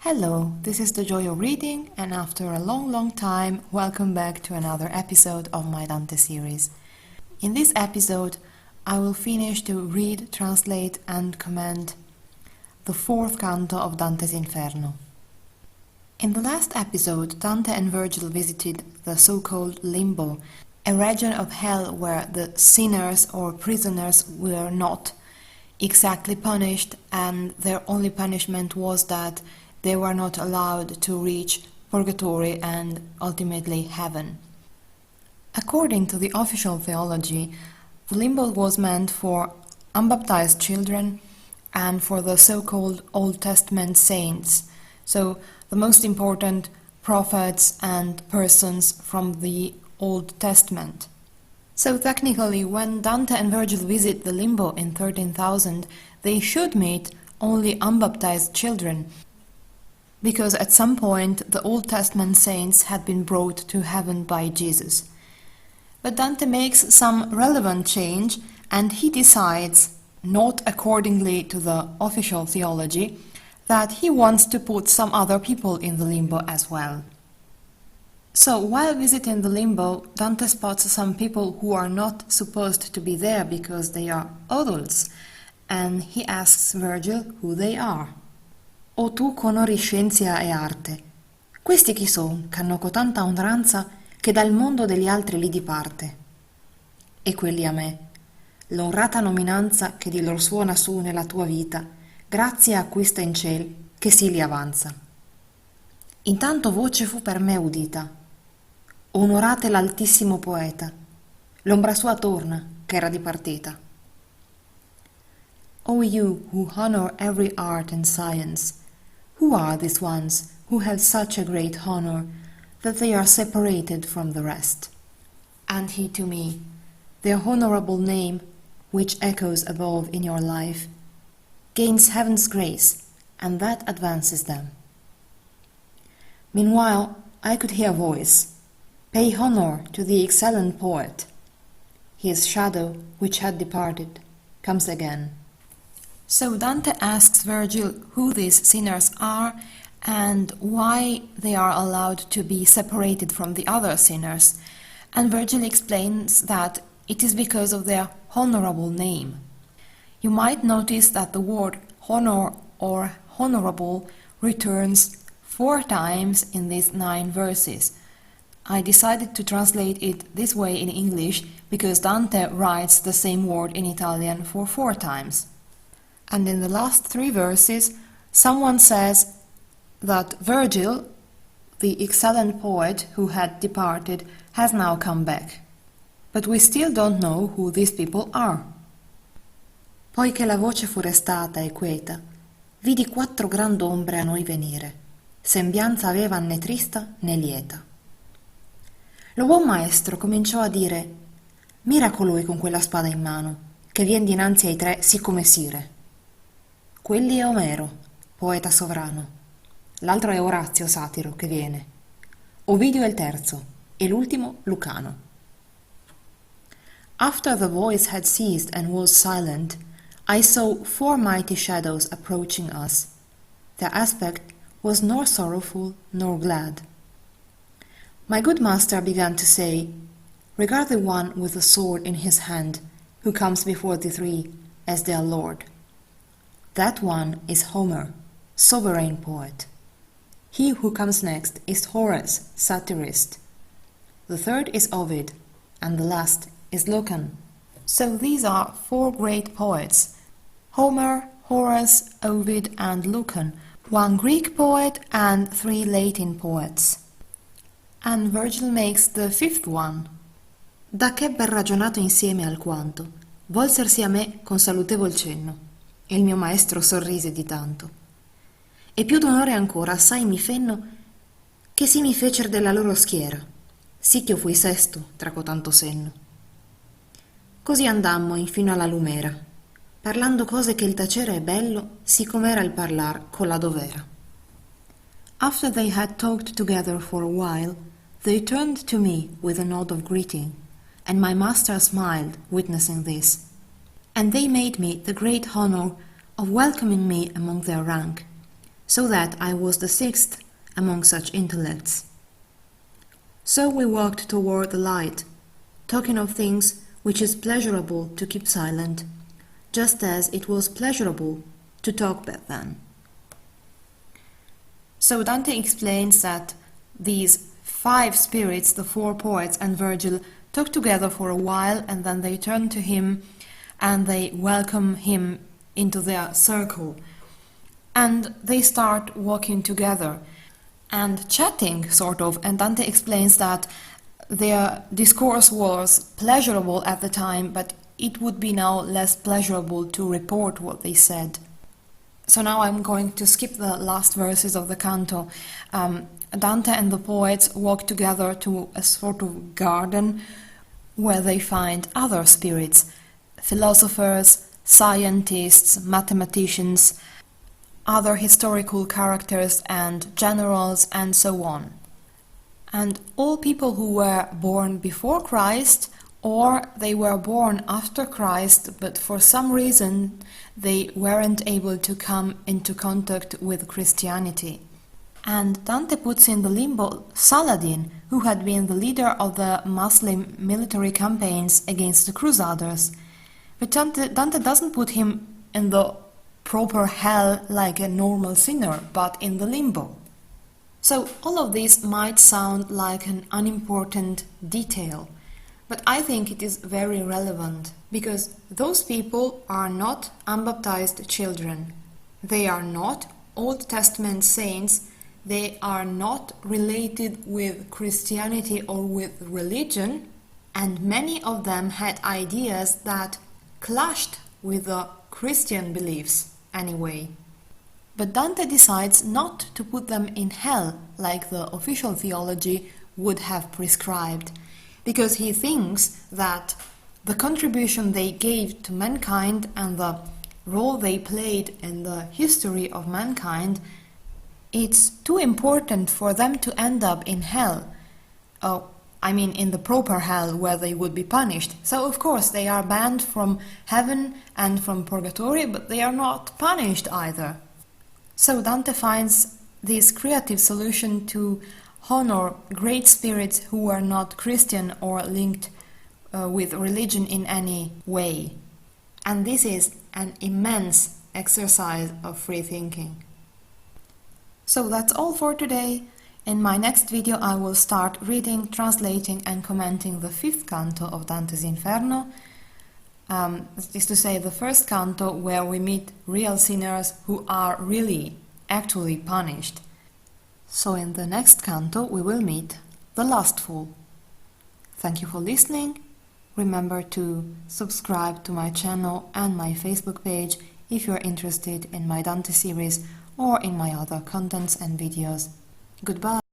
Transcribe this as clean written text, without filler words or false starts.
Hello, this is the Joy of Reading, and after a long time, welcome back to another episode of my Dante series. In this episode, I will finish to read, translate and comment the fourth canto of Dante's Inferno. In the last episode, Dante and Virgil visited the so-called Limbo, a region of hell where the sinners or prisoners were not exactly punished, and their only punishment was that they were not allowed to reach purgatory and ultimately heaven. According to the official theology, the limbo was meant for unbaptized children and for the so-called Old Testament saints, so the most important prophets and persons from the Old Testament. So technically, when Dante and Virgil visit the limbo in 13,000, they should meet only unbaptized children, because at some point the Old Testament saints had been brought to heaven by Jesus. But Dante makes some relevant change, and he decides, not accordingly to the official theology, that he wants to put some other people in the limbo as well. So while visiting the limbo, Dante spots some people who are not supposed to be there because they are adults, and he asks Virgil who they are. O tu conori scienza e arte, questi chi son, c'hanno cotanta onoranza, che dal mondo degli altri li diparte? E quelli a me, l'onrata nominanza che di lor suona su nella tua vita, grazie a questa in ciel, che si li avanza. Intanto voce fu per me udita, onorate l'altissimo poeta, l'ombra sua torna, che era dipartita. O you who honor every art and science, who are these ones who have such a great honor that they are separated from the rest? And he to me, their honorable name, which echoes above in your life, gains heaven's grace, and that advances them. Meanwhile, I could hear a voice, pay honor to the excellent poet. His shadow, which had departed, comes again. So Dante asks Virgil who these sinners are and why they are allowed to be separated from the other sinners, and Virgil explains that it is because of their honorable name. You might notice that the word honor or honorable returns 4 times in these 9 verses. I decided to translate it this way in English because Dante writes the same word in Italian for 4 times. And in the last 3 verses, someone says that Virgil, the excellent poet who had departed, has now come back. But we still don't know who these people are. Poi che la voce fu restata e queta, vidi 4 grand'ombre a noi venire, sembianza avevan né trista né lieta. Lo buon maestro cominciò a dire, mira colui con quella spada in mano, che vien dinanzi ai 3 sì come sire. Quelli è Omero, poeta sovrano. L'altro è Orazio, satiro, che viene. Ovidio è il terzo, e l'ultimo Lucano. After the voice had ceased and was silent, I saw 4 mighty shadows approaching us. Their aspect was nor sorrowful nor glad. My good master began to say, regard the one with the sword in his hand, who comes before the 3 as their lord. That one is Homer, sovereign poet. He who comes next is Horace, satirist. The third is Ovid, and the last is Lucan. So these are 4 great poets, Homer, Horace, Ovid and Lucan, 1 Greek poet and 3 Latin poets. And Virgil makes the 5th one. Da che ben ragionato insieme alquanto, volsersi a me con salutevol cenno. E il mio maestro sorrise di tanto. E più d'onore ancora assai mi fenno che si mi fecer della loro schiera, sì che io fui sesto tra cotanto senno. Così andammo infino alla lumera, parlando cose che il tacere è bello, sì com'era il parlar con la dovera. After they had talked together for a while, they turned to me with a nod of greeting, and my master smiled, witnessing this. And they made me the great honor of welcoming me among their rank, so that I was the sixth among such intellects. So we walked toward the light, talking of things which is pleasurable to keep silent, just as it was pleasurable to talk back then. So Dante explains that these 5 spirits, the 4 poets and Virgil, talk together for a while, and then they turn to him and they welcome him into their circle. And they start walking together and chatting, sort of, and Dante explains that their discourse was pleasurable at the time, but it would be now less pleasurable to report what they said. So now I'm going to skip the last verses of the canto. Dante and the poets walk together to a sort of garden where they find other spirits, philosophers, scientists, mathematicians, other historical characters and generals, and so on. And all people who were born before Christ, or they were born after Christ, but for some reason they weren't able to come into contact with Christianity. And Dante puts in the Limbo Saladin, who had been the leader of the Muslim military campaigns against the Crusaders. But Dante doesn't put him in the proper hell like a normal sinner, but in the limbo. So all of this might sound like an unimportant detail, but I think it is very relevant, because those people are not unbaptized children. They are not Old Testament saints. They are not related with Christianity or with religion, and many of them had ideas that clashed with the Christian beliefs anyway. But Dante decides not to put them in hell like the official theology would have prescribed, because he thinks that the contribution they gave to mankind and the role they played in the history of mankind, it's too important for them to end up in hell. In the proper hell where they would be punished. So of course they are banned from heaven and from purgatory, but they are not punished either. So Dante finds this creative solution to honor great spirits who were not Christian or linked with religion in any way. And this is an immense exercise of free thinking. So that's all for today. In my next video I will start reading, translating and commenting the 5th canto of Dante's Inferno. That is to say, the first canto where we meet real sinners who are really, actually punished. So in the next canto we will meet the lustful. Thank you for listening. Remember to subscribe to my channel and my Facebook page if you are interested in my Dante series or in my other contents and videos. Goodbye.